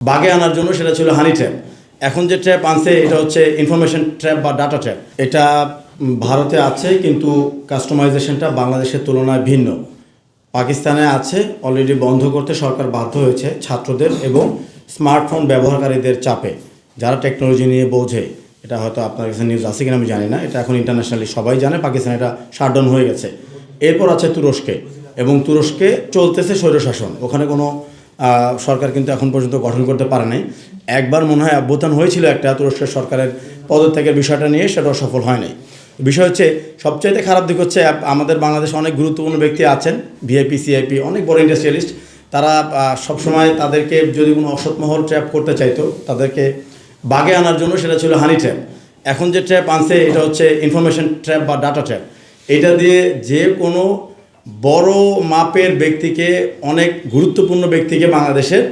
বাগে আনার জন্য সেটা ছিল হানি ট্র্যাপ। এখন যে ট্র্যাপ আনছে এটা হচ্ছে ইনফরমেশন ট্র্যাপ বা ডাটা ট্র্যাপ। এটা ভারতে আছে কিন্তু কাস্টমাইজেশনটা বাংলাদেশের তুলনায় ভিন্ন। পাকিস্তানে আছে, অলরেডি বন্ধ করতে সরকার বাধ্য হয়েছে ছাত্রদের এবং স্মার্টফোন ব্যবহারকারীদের চাপে, যারা টেকনোলজি নিয়ে বোঝে। এটা হয়তো আপনার কাছে নিউজ আছে কিনা আমি জানি না, এটা এখন ইন্টারন্যাশনালি সবাই জানে পাকিস্তানে এটা শাটডাউন হয়ে গেছে। এরপর আছে তুরস্কে, এবং তুরস্কে চলতেছে স্বৈরশাসন। ওখানে কোনো সরকার কিন্তু এখন পর্যন্ত গঠন করতে পারে নাই। একবার মনে হয় অভ্যুত্থান হয়েছিল একটা তুরস্কের সরকারের পদত্যাগের বিষয়টা নিয়ে, সেটাও সফল হয় নাই। বিষয় হচ্ছে সবচাইতে খারাপ দিক হচ্ছে আমাদের বাংলাদেশে অনেক গুরুত্বপূর্ণ ব্যক্তি আছেন, ভিআইপি সিআইপি, অনেক বড় ইন্ডাস্ট্রিয়ালিস্ট। তারা সবসময় তাদেরকে যদি কোনো অসৎ মহল ট্র্যাপ করতে চাইতো, তাদেরকে বাগে আনার জন্য সেটা ছিল হানি ট্র্যাপ। এখন যে ট্র্যাপ আনছে এটা হচ্ছে ইনফরমেশন ট্র্যাপ বা ডাটা ট্র্যাপ। এটা দিয়ে যে কোনো বড় মাপের ব্যক্তিকে, অনেক গুরুত্বপূর্ণ ব্যক্তিকে বাংলাদেশের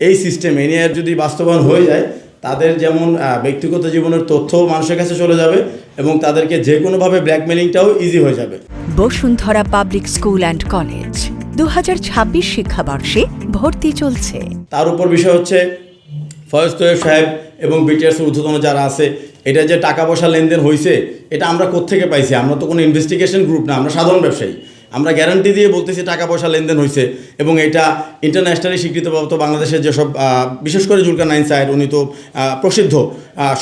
এই সিস্টেম এনিয়ার যদি বাস্তবায়ন হয়ে যায়, তাদের যেমন ব্যক্তিগত জীবনের তথ্য মানুষের কাছে চলে যাবে এবং তাদেরকে যে কোনোভাবে ব্ল্যাকমেলিংটাও ইজি হয়ে যাবে। Bashundhara public school and college 2026 শিক্ষাবর্ষে ভর্তি চলছে। তার উপর বিষয় হচ্ছে ফয়েজ তোয়েব সাহেব এবং বিটিআরসির ঊর্ধ্বতন যারা আছে, এটা যে টাকা পয়সা লেনদেন হয়েছে এটা আমরা কোত্থেকে পাইছি? আমরা তো কোনো ইনভেস্টিগেশন গ্রুপ না, আমরা সাধারণ ব্যবসায়ী। আমরা গ্যারান্টি দিয়ে বলতেছি টাকা পয়সা লেনদেন হয়েছে, এবং এটা ইন্টারন্যাশনালি স্বীকৃতপ্রাপ্ত বাংলাদেশের যেসব বিশেষ করে জুলকারনাইন স্যার, উনি তো প্রসিদ্ধ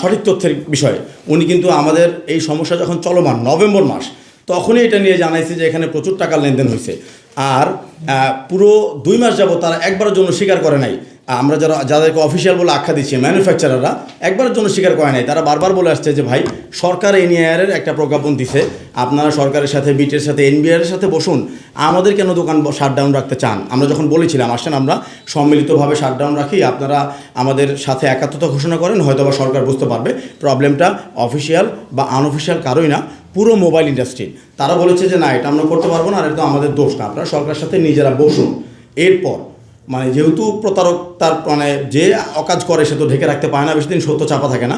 সঠিক তথ্যের বিষয়ে। উনি কিন্তু আমাদের এই সমস্যা যখন চলমান নভেম্বর মাস, তখনই এটা নিয়ে জানাইছে যে এখানে প্রচুর টাকার লেনদেন হয়েছে। আর পুরো 2 মাস যাবত তারা একবারের জন্য স্বীকার করে নাই। আমরা যাদেরকে অফিসিয়াল বলে আখ্যা দিচ্ছি, ম্যানুফ্যাকচারাররা একবারের জন্য স্বীকার করে নাই। তারা বারবার বলে আসছে যে ভাই, সরকার এনআইআরের একটা প্রজ্ঞাপন দিছে, আপনারা সরকারের সাথে, বিটের সাথে, এনবিআরের সাথে বসুন, আমাদের কেন দোকান শাটডাউন রাখতে চান? আমরা যখন বলেছিলাম আসেন আমরা সম্মিলিতভাবে শাটডাউন রাখি, আপনারা আমাদের সাথে একাত্মতা ঘোষণা করেন, হয়তো বা সরকার বুঝতে পারবে প্রবলেমটা অফিসিয়াল বা আনঅফিসিয়াল কারোই না, পুরো মোবাইল ইন্ডাস্ট্রি। তারা বলেছে যে না, এটা আমরা করতে পারবো না, আর এটা তো আমাদের দোষ না, আপনারা সরকারের সাথে নিজেরা বসুন। এরপর যেহেতু প্রতারক, তার যে অকাজ করে সে তো ঢেকে রাখতে পারে না, বেশি দিন সত্য চাপা থাকে না।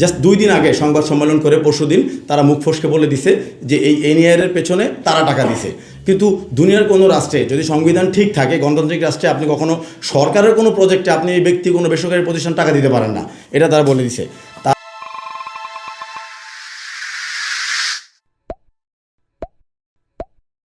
জাস্ট 2 দিন আগে সংবাদ সম্মেলন করে পরশু দিন তারা মুখ ফসকে বলে দিছে যে এই এনআইআরের পেছনে তারা টাকা দিছে। কিন্তু দুনিয়ার কোনো রাষ্ট্রে যদি সংবিধান ঠিক থাকে, গণতান্ত্রিক রাষ্ট্রে আপনি কখনো সরকারের কোনো প্রজেক্টে আপনি ব্যক্তি কোনো বেসরকারি প্রতিষ্ঠান টাকা দিতে পারেন না, এটা তারা বলে দিছে।